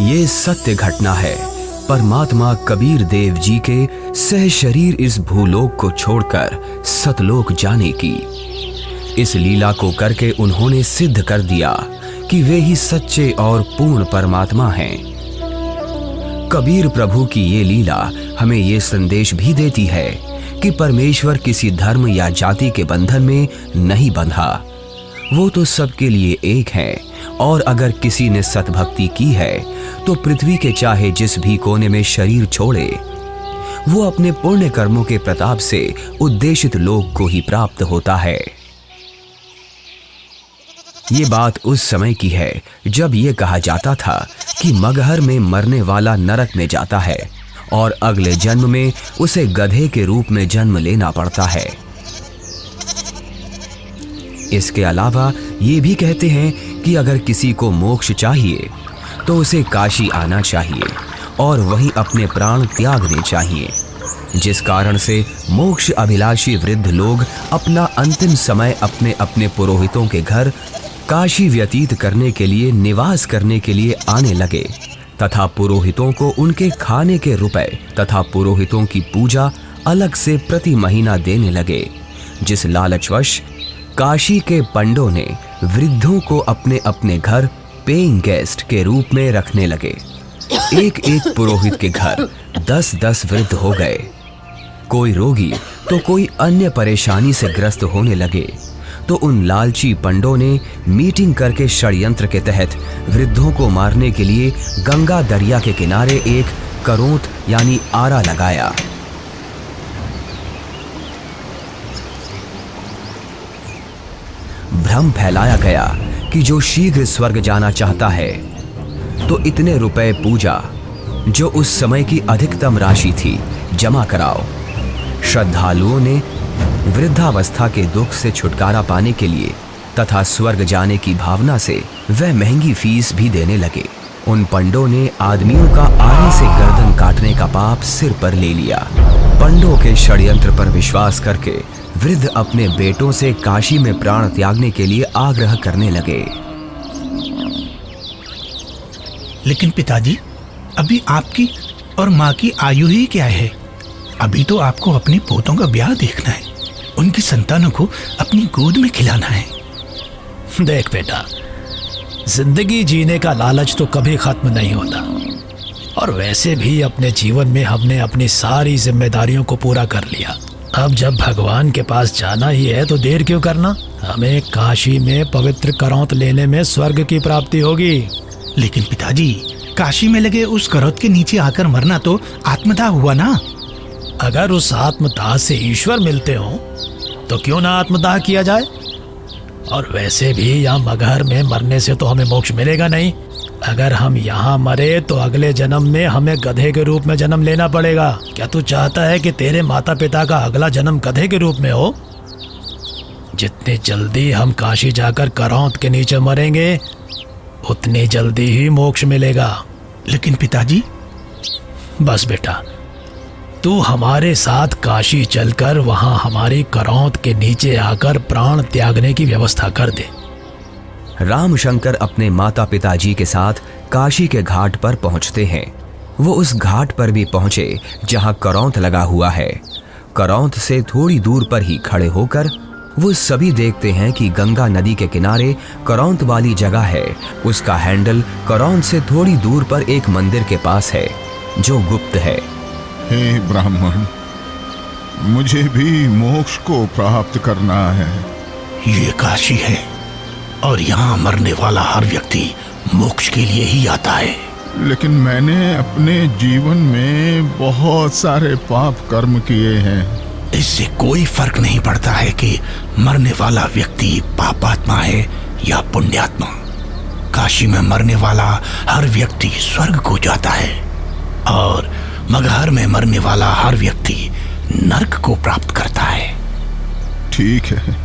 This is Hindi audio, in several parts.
ये सत्य घटना है परमात्मा कबीर देव जी के सह शरीर इस भूलोक को छोड़कर सतलोक जाने की। इस लीला को करके उन्होंने सिद्ध कर दिया कि वे ही सच्चे और पूर्ण परमात्मा हैं। कबीर प्रभु की ये लीला हमें ये संदेश भी देती है कि परमेश्वर किसी धर्म या जाति के बंधन में नहीं बंधा, वो तो सबके लिए एक है। और अगर किसी ने सतभक्ति की है तो पृथ्वी के चाहे जिस भी कोने में शरीर छोड़े, वो अपने पुण्य कर्मों के प्रताप से उद्देशित लोक को ही प्राप्त होता है। ये बात उस समय की है जब ये कहा जाता था कि मगहर में मरने वाला नरक में जाता है और अगले जन्म में उसे गधे के रूप में जन्म लेना पड़ता है। इसके अलावा ये भी कहते हैं कि अगर किसी को मोक्ष चाहिए तो उसे काशी आना चाहिए और वहीं अपने प्राण त्यागने चाहिए, जिस कारण से मोक्ष अभिलाषी वृद्ध लोग अपना अंतिम समय अपने अपने पुरोहितों के घर काशी व्यतीत करने के लिए, निवास करने के लिए आने लगे तथा पुरोहितों को उनके खाने के रुपए तथा पुरोहितों की पूजा अलग से प्रति महीना देने लगे, जिस लालचवश काशी के पंडों ने वृद्धों को अपने अपने घर पेइंग गेस्ट के रूप में रखने लगे। एक एक पुरोहित के घर 10-10 वृद्ध हो गए। कोई रोगी तो कोई अन्य परेशानी से ग्रस्त होने लगे तो उन लालची पंडों ने मीटिंग करके षड्यंत्र के तहत वृद्धों को मारने के लिए गंगा दरिया के किनारे एक करोंत यानी आरा लगाया। भ्रम फैलाया गया कि जो शीघ्र स्वर्ग जाना चाहता है तो इतने रुपए पूजा, जो उस समय की अधिकतम राशि थी, जमा कराओ। श्रद्धालुओं ने वृद्धावस्था के दुख से छुटकारा पाने के लिए तथा स्वर्ग जाने की भावना से वह महंगी फीस भी देने लगे। उन पंडों ने आदमियों का आरे से गर्दन काटने का पाप सिर पर ले लिया। पंडों के षड्यंत्र पर विश्वास करके वृद्ध अपने बेटों से काशी में प्राण त्यागने के लिए आग्रह करने लगे। लेकिन पिताजी, अभी आपकी और माँ की आयु ही क्या है? अभी तो आपको अपने पोतों का ब्याह देखना है, उनकी संतानों को अपनी गोद में खिलाना है। देख बेटा, जिंदगी जीने का लालच तो कभी खत्म नहीं होता, और वैसे भी अपने जीवन में हमने अपनी सारी जिम्मेदारियों को पूरा कर लिया। अब जब भगवान के पास जाना ही है तो देर क्यों करना? हमें काशी में पवित्र करौंत लेने में स्वर्ग की प्राप्ति होगी। लेकिन पिताजी, काशी में लगे उस करौत के नीचे आकर मरना तो आत्मदाह हुआ ना? अगर उस आत्मदाह से ईश्वर मिलते हो तो क्यों ना आत्मदाह किया जाए? और वैसे भी यहाँ मगहर में मरने से तो हमें मोक्ष मिलेगा नहीं। अगर हम यहाँ मरे तो अगले जन्म में हमें गधे के रूप में जन्म लेना पड़ेगा। क्या तू चाहता है कि तेरे माता पिता का अगला जन्म गधे के रूप में हो? जितनी जल्दी हम काशी जाकर करौंत के नीचे मरेंगे उतनी जल्दी ही मोक्ष मिलेगा। लेकिन पिताजी। बस बेटा, तू हमारे साथ काशी चलकर वहां हमारी करौंत के नीचे आकर प्राण त्यागने की व्यवस्था कर दे। रामशंकर अपने माता पिताजी के साथ काशी के घाट पर पहुंचते हैं। वो उस घाट पर भी पहुंचे जहां करौंत लगा हुआ है। करौंत से थोड़ी दूर पर ही खड़े होकर वो सभी देखते हैं कि गंगा नदी के किनारे करौंत वाली जगह है। उसका हैंडल करौंत से थोड़ी दूर पर एक मंदिर के पास है जो गुप्त है। हे ब्राह्मण, मुझे भी मोक्ष को प्राप्त करना है। ये काशी है और यहाँ मरने वाला हर व्यक्ति मोक्ष के लिए ही आता है। लेकिन मैंने अपने जीवन में बहुत सारे पाप कर्म किए हैं। इससे कोई फर्क नहीं पड़ता है कि मरने वाला व्यक्ति पापात्मा है या पुण्यात्मा। काशी में मरने वाला हर व्यक्ति स्वर्ग को जाता है और मगहर में मरने वाला हर व्यक्ति नरक को प्राप्त करता है। ठीक है,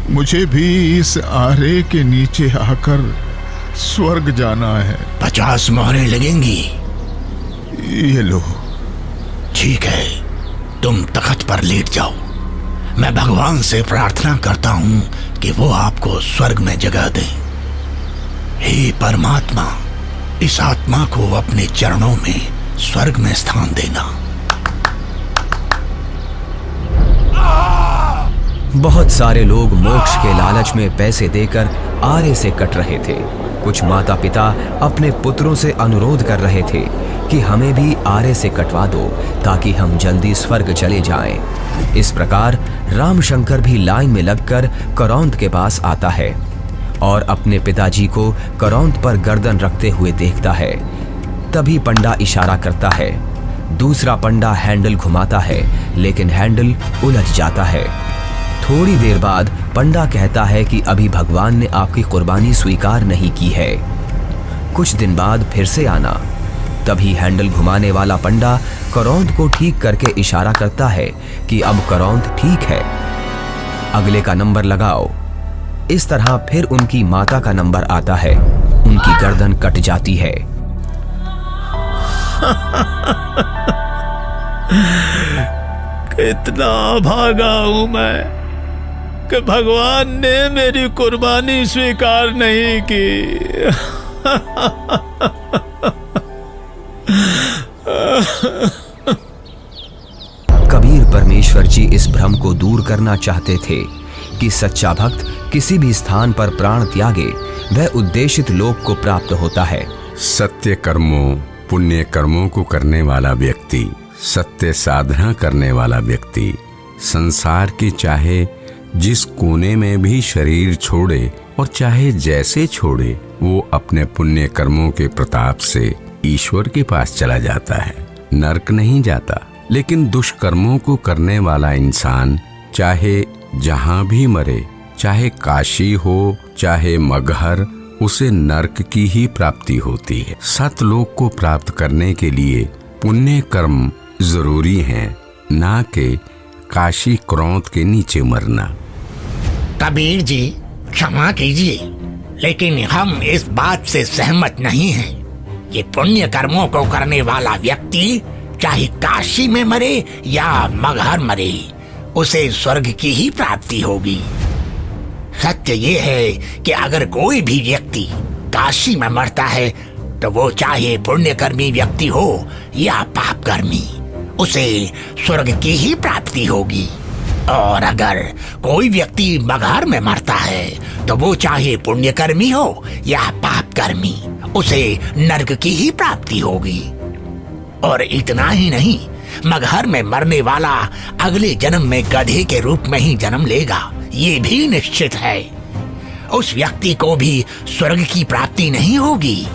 मुझे भी इस आरे के नीचे आकर स्वर्ग जाना है। 50 मोहरें लगेंगी। ये लो। ठीक है, तुम तख्त पर लेट जाओ। मैं भगवान से प्रार्थना करता हूँ कि वो आपको स्वर्ग में जगह दे। हे परमात्मा, इस आत्मा को अपने चरणों में स्वर्ग में स्थान देना। बहुत सारे लोग मोक्ष के लालच में पैसे देकर आरे से कट रहे थे। कुछ माता पिता अपने पुत्रों से अनुरोध कर रहे थे कि हमें भी आरे से कटवा दो ताकि हम जल्दी स्वर्ग चले जाएं। इस प्रकार रामशंकर भी लाइन में लगकर करौंद के पास आता है और अपने पिताजी को करौंद पर गर्दन रखते हुए देखता है। तभी पंडा इशारा करता है। दूसरा पंडा हैंडल घुमाता है, लेकिन हैंडल उलझ जाता है। थोड़ी देर बाद पंडा कहता है कि अभी भगवान ने आपकी कुर्बानी स्वीकार नहीं की है, कुछ दिन बाद फिर से आना। तभी हैंडल घुमाने वाला पंडा करौंद को ठीक करके इशारा करता है कि अब करौंद ठीक है, अगले का नंबर लगाओ। इस तरह फिर उनकी माता का नंबर आता है। उनकी गर्दन कट जाती है। कितना भागा हूं मैं कि भगवान ने मेरी कुर्बानी स्वीकार नहीं की। कबीर परमेश्वर जी इस भ्रम को दूर करना चाहते थे कि सच्चा भक्त किसी भी स्थान पर प्राण त्यागे वह उद्देशित लोक को प्राप्त होता है। सत्य कर्मों, पुण्य कर्मों को करने वाला व्यक्ति, सत्य साधना करने वाला व्यक्ति संसार के चाहे जिस कोने में भी शरीर छोड़े और चाहे जैसे छोड़े, वो अपने पुण्य कर्मों के प्रताप से ईश्वर के पास चला जाता है, नरक नहीं जाता। लेकिन दुष्कर्मों को करने वाला इंसान चाहे जहां भी मरे, चाहे काशी हो चाहे मगहर, उसे नरक की ही प्राप्ति होती है। सतलोक को प्राप्त करने के लिए पुण्य कर्म जरूरी हैं, ना कि काशी क्रोध के नीचे मरना। कबीर जी क्षमा कीजिए, लेकिन हम इस बात से सहमत नहीं हैं। ये पुण्य कर्मों को करने वाला व्यक्ति चाहे काशी में मरे या मगहर मरे, उसे स्वर्ग की ही प्राप्ति होगी। सत्य ये है कि अगर कोई भी व्यक्ति काशी में मरता है तो वो चाहे पुण्यकर्मी व्यक्ति हो या पापकर्मी, उसे स्वर्ग की ही प्राप्ति होगी। और अगर कोई व्यक्ति मगहर में मरता है तो वो चाहे पुण्यकर्मी हो या पापकर्मी, उसे नरक की ही प्राप्ति होगी। और इतना ही नहीं, मगहर में मरने वाला अगले जन्म में गधे के रूप में ही जन्म लेगा, ये भी निश्चित है। उस व्यक्ति को भी स्वर्ग की प्राप्ति नहीं होगी।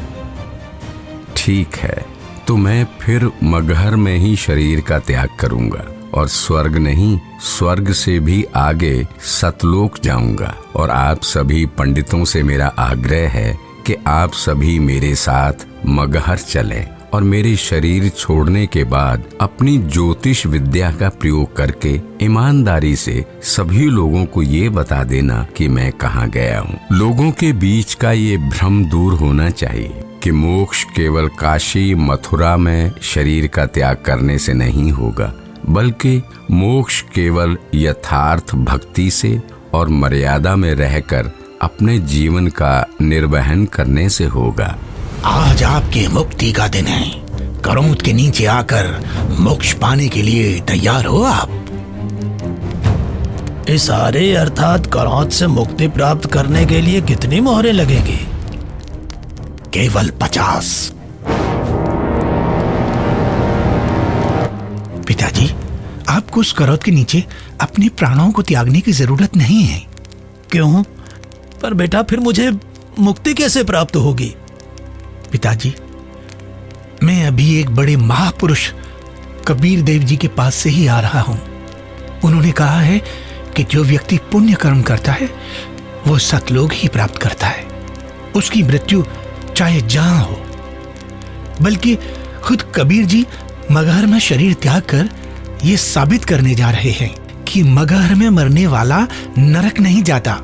ठीक है, तो मैं फिर मगहर में ही शरीर का त्याग करूंगा और स्वर्ग नहीं, स्वर्ग से भी आगे सतलोक जाऊंगा। और आप सभी पंडितों से मेरा आग्रह है कि आप सभी मेरे साथ मगहर चलें और मेरे शरीर छोड़ने के बाद अपनी ज्योतिष विद्या का प्रयोग करके ईमानदारी से सभी लोगों को ये बता देना कि मैं कहाँ गया हूँ। लोगों के बीच का ये भ्रम दूर होना चाहिए कि मोक्ष केवल काशी मथुरा में शरीर का त्याग करने से नहीं होगा, बल्कि मोक्ष केवल यथार्थ भक्ति से और मर्यादा में रहकर अपने जीवन का निर्वहन करने से होगा। आज आपके मुक्ति का दिन है। करौंद के नीचे आकर मोक्ष पाने के लिए तैयार हो आप? इस आरे अर्थात करौंद से मुक्ति प्राप्त करने के लिए कितनी मोहरें लगेंगी? केवल 50। पिताजी, आपको उस करौंद के नीचे अपने प्राणों को त्यागने की जरूरत नहीं है। क्यों? पर बेटा फिर मुझे मुक्ति कैसे प्राप्त होगी? पिताजी, मैं अभी एक बड़े महापुरुष कबीर देव जी के पास से ही आ रहा हूं। उन्होंने कहा है कि जो व्यक्ति पुण्य कर्म करता है वो सतलोक ही प्राप्त करता है। उसकी मृत्यु चाहे जहां हो। बल्कि खुद कबीर जी मगहर में शरीर त्याग कर ये साबित करने जा रहे हैं कि मगहर में मरने वाला नरक नहीं जाता।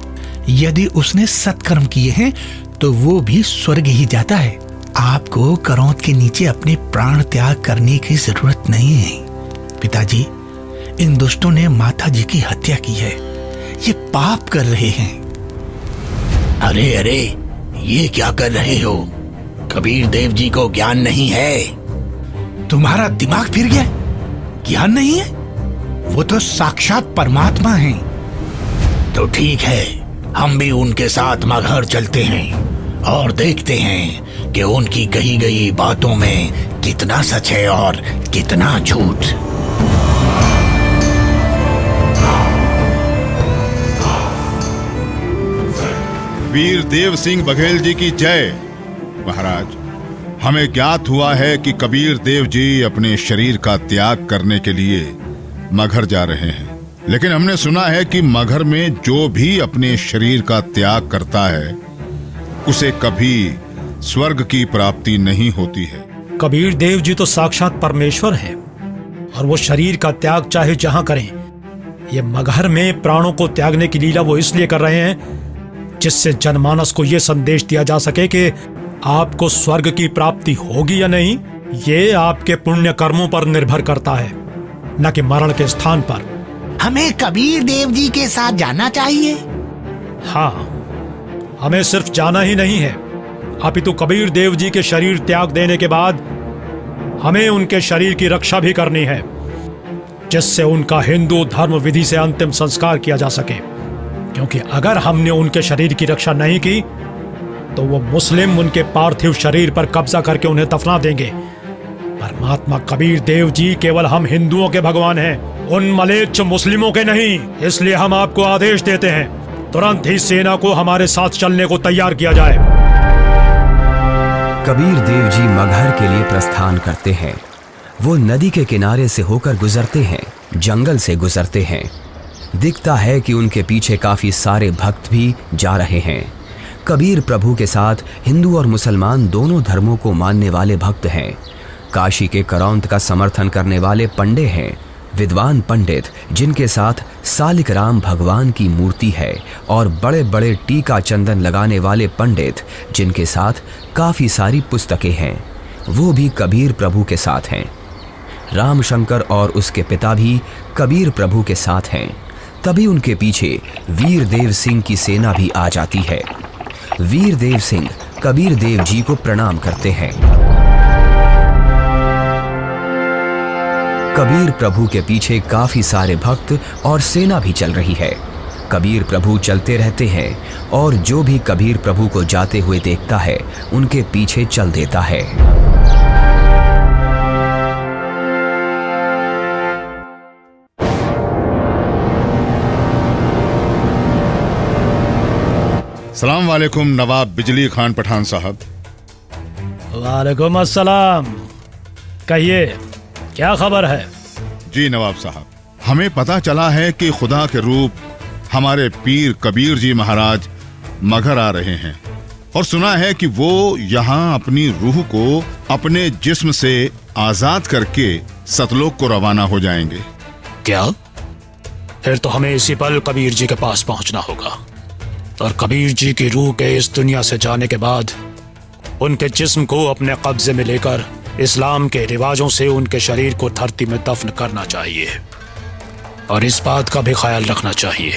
यदि उसने सत्कर्म किए हैं तो वो भी स्वर्ग ही जाता है। आपको करौंद के नीचे अपने प्राण त्याग करने की जरूरत नहीं है। पिताजी, इन दुष्टों ने माता जी की हत्या की है। ये पाप कर रहे हैं। अरे अरे, ये क्या कर रहे हो? कबीर देव जी को ज्ञान नहीं है। तुम्हारा दिमाग फिर गया? ज्ञान नहीं है? वो तो साक्षात परमात्मा हैं। तो ठीक है, हम भी उनके साथ मगहर चलते हैं और देखते हैं कि उनकी कही गई बातों में कितना सच है और कितना झूठ। वीर देव सिंह बघेल जी की जय। महाराज, हमें ज्ञात हुआ है कि कबीर देव जी अपने शरीर का त्याग करने के लिए मगहर जा रहे हैं, लेकिन हमने सुना है कि मगहर में जो भी अपने शरीर का त्याग करता है उसे कभी स्वर्ग की प्राप्ति नहीं होती है। कबीर देव जी तो साक्षात परमेश्वर हैं और वो शरीर का त्याग चाहे जहां करें। ये मगहर में प्राणों को त्यागने की लीला वो इसलिए कर रहे हैं जिससे जनमानस को ये संदेश दिया जा सके कि आपको स्वर्ग की प्राप्ति होगी या नहीं, ये आपके पुण्य कर्मों पर निर्भर करता है, न कि मरण के स्थान पर। हमें कबीर देव जी के साथ जाना चाहिए। हाँ, हमें सिर्फ जाना ही नहीं है, अपितु कबीर देव जी के शरीर त्याग देने के बाद हमें उनके शरीर की रक्षा भी करनी है, जिससे उनका हिंदू धर्म विधि से अंतिम संस्कार किया जा सके। क्योंकि अगर हमने उनके शरीर की रक्षा नहीं की तो वो मुस्लिम उनके पार्थिव शरीर पर कब्जा करके उन्हें दफना देंगे। परमात्मा कबीर देव जी केवल हम हिंदुओं के भगवान हैं, उन मलेच्छ मुस्लिमों के नहीं। इसलिए हम आपको आदेश देते हैं, तुरंत ही सेना को हमारे साथ चलने को तैयार किया जाए। कबीर देव जी मगहर के लिए प्रस्थान करते हैं। वो नदी के किनारे से होकर गुजरते हैं, जंगल से गुजरते हैं। दिखता है कि उनके पीछे काफी सारे भक्त भी जा रहे हैं। कबीर प्रभु के साथ हिंदू और मुसलमान दोनों धर्मों को मानने वाले भक्त हैं। काशी के करौंत का समर्थन करने वाले पंडे हैं, विद्वान पंडित जिनके साथ सालिक राम भगवान की मूर्ति है, और बड़े बड़े टीका चंदन लगाने वाले पंडित जिनके साथ काफी सारी पुस्तकें हैं, वो भी कबीर प्रभु के साथ हैं। रामशंकर और उसके पिता भी कबीर प्रभु के साथ हैं। तभी उनके पीछे वीर देव सिंह की सेना भी आ जाती है। वीर देव सिंह कबीर देव जी को प्रणाम करते हैं। कबीर प्रभु के पीछे काफी सारे भक्त और सेना भी चल रही है। कबीर प्रभु चलते रहते हैं और जो भी कबीर प्रभु को जाते हुए देखता है उनके पीछे चल देता है। सलाम वालेकुम नवाब बिजली खान पठान साहब। वालेकुम अस्सलाम। कहिए, क्या खबर है? जी नवाब साहब, हमें पता चला है कि खुदा के रूप हमारे पीर कबीर जी महाराज मगहर आ रहे हैं, और सुना है कि वो यहाँ अपनी रूह को अपने जिस्म से आजाद करके सतलोक को रवाना हो जाएंगे। क्या? फिर तो हमें इसी पल कबीर जी के पास पहुंचना होगा, और कबीर जी की रूह के इस दुनिया से जाने के बाद उनके जिस्म को अपने कब्जे में लेकर इस्लाम के रिवाजों से उनके शरीर को धरती में दफन करना चाहिए। और इस बात का भी ख्याल रखना चाहिए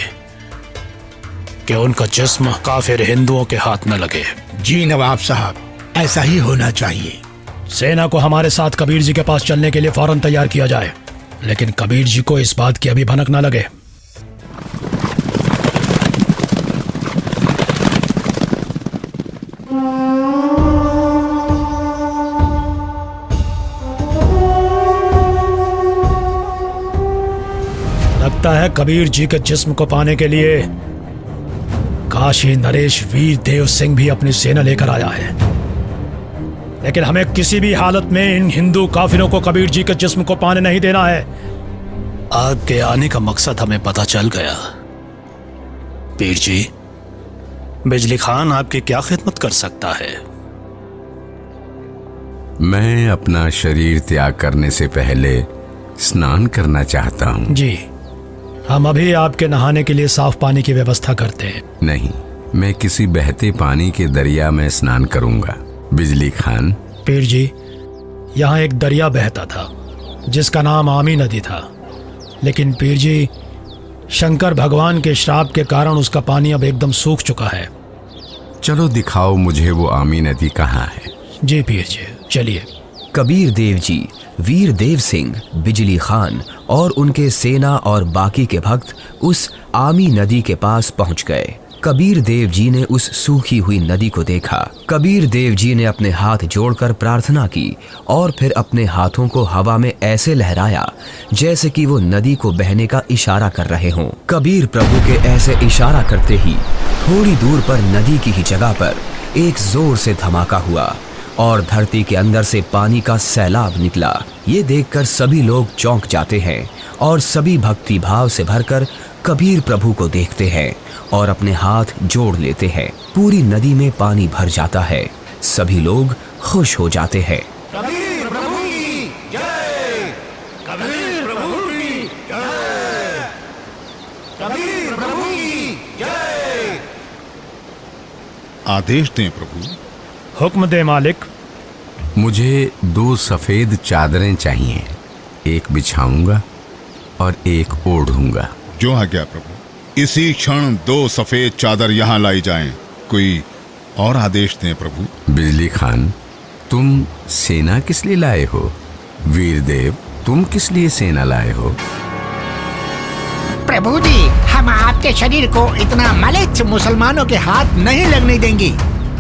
कि उनका जिस्म काफिर हिंदुओं के हाथ न लगे। जी नवाब साहब, ऐसा ही होना चाहिए। सेना को हमारे साथ कबीर जी के पास चलने के लिए फौरन तैयार किया जाए, लेकिन कबीर जी को इस बात की अभी भनक न लगे। लगता है कबीर जी के जिस्म को पाने के लिए काशी नरेश वीर देव सिंह भी अपनी सेना लेकर आया है, लेकिन हमें किसी भी हालत में इन हिंदू काफिरों को कबीर जी के जिस्म को पाने नहीं देना है। आपके आने का मकसद हमें पता चल गया। पीर जी, बिजली खान आपकी क्या खिदमत कर सकता है? मैं अपना शरीर त्याग करने से पहले स्नान करना चाहता हूँ। जी, हम अभी आपके नहाने के लिए साफ पानी की व्यवस्था करते हैं। नहीं, मैं किसी बहते पानी के दरिया में स्नान करूंगा। बिजली खान। पीर जी, यहाँ एक दरिया बहता था जिसका नाम आमी नदी था, लेकिन पीर जी, शंकर भगवान के श्राप के कारण उसका पानी अब एकदम सूख चुका है। चलो दिखाओ मुझे वो आमी नदी कहाँ है। जी पीर जी, चलिए। कबीर देव जी, वीर देव सिंह, बिजली खान और उनके सेना और बाकी के भक्त उस आमी नदी के पास पहुंच गए। कबीर देव जी ने उस सूखी हुई नदी को देखा। कबीर देव जी ने अपने हाथ जोड़कर प्रार्थना की और फिर अपने हाथों को हवा में ऐसे लहराया जैसे कि वो नदी को बहने का इशारा कर रहे हों। कबीर प्रभु के ऐसे इशारा करते ही थोड़ी दूर पर नदी की ही जगह पर एक जोर से धमाका हुआ और धरती के अंदर से पानी का सैलाब निकला। ये देखकर सभी लोग चौंक जाते हैं और सभी भक्ति भाव से भरकर कबीर प्रभु को देखते हैं और अपने हाथ जोड़ लेते हैं। पूरी नदी में पानी भर जाता है। सभी लोग खुश हो जाते हैं। कबीर प्रभु की जय, कबीर प्रभु की जय, कबीर प्रभु की जय। आदेश दें प्रभु। हुक्म दे मालिक। मुझे 2 सफेद चादरें चाहिए, एक बिछाऊंगा और एक ओढ़ूंगा। जो आज्ञा प्रभु। इसी क्षण 2 सफेद चादर यहाँ लाई जाएं। कोई और आदेश दें प्रभु। बिजली खान, तुम सेना किस लिए लाए हो? वीरदेव, तुम किस लिए सेना लाए हो? प्रभु जी, हम आपके शरीर को इतना मलिच्छ मुसलमानों के हाथ नहीं लगने देंगे।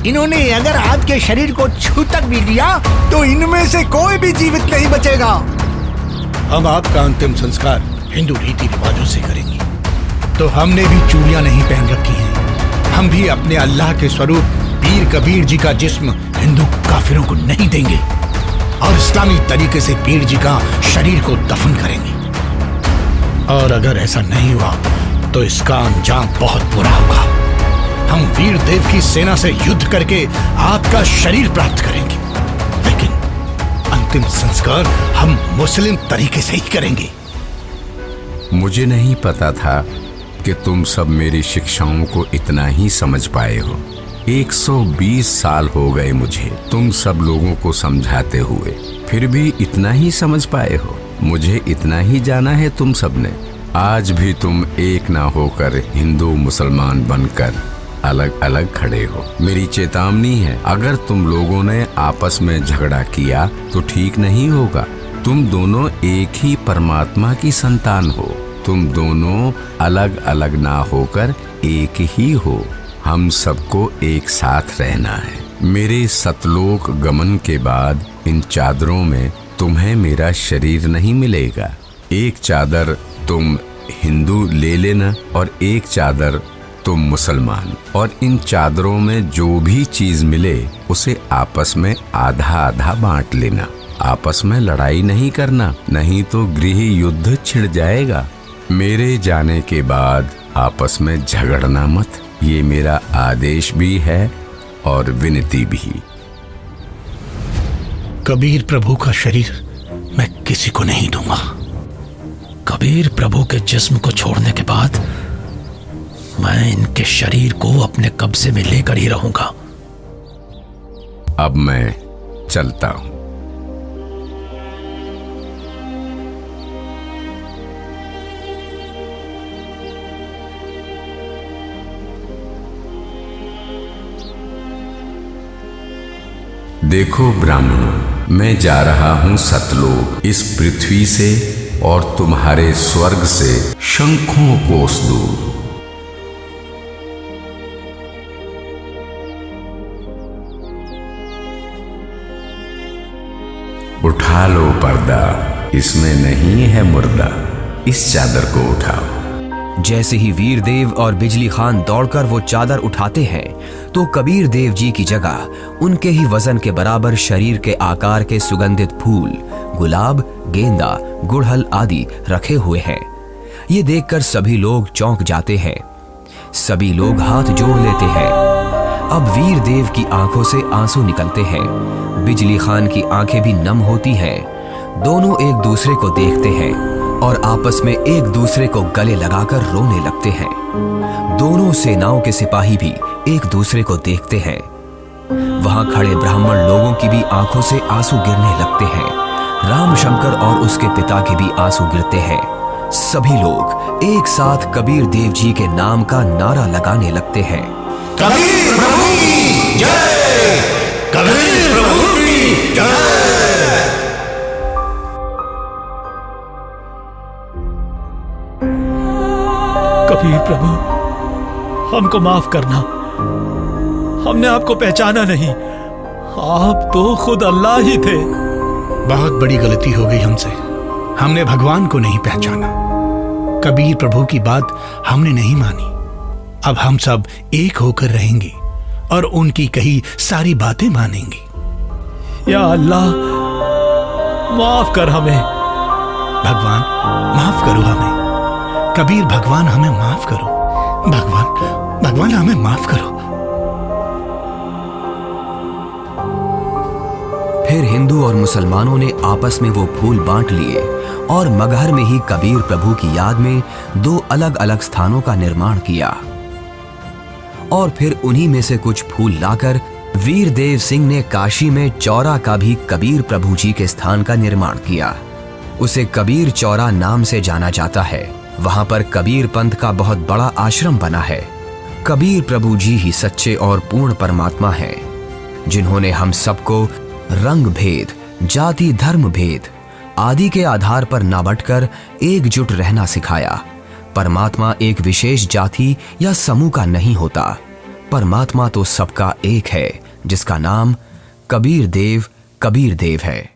इन्होंने अगर आपके शरीर को छू तक भी लिया तो इनमें से कोई भी जीवित नहीं बचेगा। हम आपका अंतिम संस्कार हिंदू रीति रिवाजों से करेंगे। तो हमने भी चूड़ियां नहीं पहन रखी हैं। हम भी अपने अल्लाह के स्वरूप पीर कबीर जी का जिस्म हिंदू काफिरों को नहीं देंगे और इस्लामी तरीके से पीर जी का शरीर को दफन करेंगे। और अगर ऐसा नहीं हुआ तो इसका अंजाम बहुत बुरा होगा। हम वीर देव की सेना से युद्ध करके आपका शरीर प्राप्त करेंगे, लेकिन अंतिम संस्कार हम मुस्लिम तरीके से ही करेंगे। मुझे नहीं पता था कि तुम सब मेरी शिक्षाओं को इतना ही समझ पाए हो। 120 साल हो गए मुझे तुम सब लोगों को समझाते हुए, फिर भी इतना ही समझ पाए हो। मुझे इतना ही जाना है तुम सब ने। आज भी तुम एक ना होकर हिंदू मुसलमान बनकर अलग अलग खड़े हो। मेरी चेतावनी है, अगर तुम लोगों ने आपस में झगड़ा किया तो ठीक नहीं होगा। तुम दोनों एक ही परमात्मा की संतान हो। तुम दोनों अलग अलग ना होकर एक ही हो। हम सबको एक साथ रहना है। मेरे सतलोक गमन के बाद इन चादरों में तुम्हें मेरा शरीर नहीं मिलेगा। एक चादर तुम हिंदू ले लेना और एक चादर तुम मुसलमान, और इन चादरों में जो भी चीज मिले उसे आपस में आधा आधा बांट लेना। आपस में लड़ाई नहीं करना, नहीं तो गृह युद्ध छिड़ जाएगा। मेरे जाने के बाद आपस में झगड़ना मत, ये मेरा आदेश भी है और विनती भी। कबीर प्रभु का शरीर मैं किसी को नहीं दूंगा। कबीर प्रभु के जिस्म को छोड़ने के बाद मैं इनके शरीर को अपने कब्जे में लेकर ही रहूंगा। अब मैं चलता हूं। देखो ब्राह्मणों, मैं जा रहा हूं सतलोक, इस पृथ्वी से और तुम्हारे स्वर्ग से शंखों कोस दूर। उठा लो पर्दा, इसमें नहीं है मुर्दा, इस चादर को उठाओ। जैसे ही वीर देव और बिजली खान दौड़कर वो चादर उठाते हैं तो कबीर देव जी की जगह उनके ही वजन के बराबर शरीर के आकार के सुगंधित फूल, गुलाब, गेंदा, गुड़हल आदि रखे हुए हैं। ये देखकर सभी लोग चौंक जाते हैं। सभी लोग हाथ जोड़ लेते हैं। अब वीर देव की आंखों से आंसू निकलते हैं। बिजली खान की आंखें भी नम होती हैं। दोनों एक दूसरे को देखते हैं और आपस में एक दूसरे को गले लगाकर रोने लगते हैं। दोनों सेनाओं के सिपाही भी एक दूसरे को देखते हैं। वहां खड़े ब्राह्मण लोगों की भी आंखों से आंसू गिरने लगते हैं। रामशंकर और उसके पिता के भी आंसू गिरते हैं। सभी लोग एक साथ कबीर देव जी के नाम का नारा लगाने लगते हैं। कबीर प्रभु की जय, कबीर प्रभु की जय। कबीर प्रभु, हमको माफ करना, हमने आपको पहचाना नहीं। आप तो खुद अल्लाह ही थे। बहुत बड़ी गलती हो गई हमसे, हमने भगवान को नहीं पहचाना। कबीर प्रभु की बात हमने नहीं मानी। अब हम सब एक होकर रहेंगे और उनकी कही सारी बातें मानेंगे। या अल्लाह, माफ कर हमें। भगवान माफ करो हमें। कबीर भगवान हमें माफ करो। भगवान हमें माफ करो। फिर हिंदू और मुसलमानों ने आपस में वो फूल बांट लिए और मगहर में ही कबीर प्रभु की याद में 2 अलग अलग स्थानों का निर्माण किया। और फिर उन्हीं में से कुछ फूल लाकर वीर देव सिंह ने काशी में चौरा का भी कबीर प्रभु जी के स्थान का निर्माण किया। उसे कबीर चौरा नाम से जाना जाता है। वहां पर कबीर पंथ का बहुत बड़ा आश्रम बना है। कबीर प्रभु जी ही सच्चे और पूर्ण परमात्मा हैं, जिन्होंने हम सबको रंग भेद, जाति धर्म भेद आदि के आधार पर ना बंटकर एकजुट रहना सिखाया। परमात्मा एक विशेष जाति या समूह का नहीं होता। परमात्मा तो सबका एक है, जिसका नाम कबीर देव है।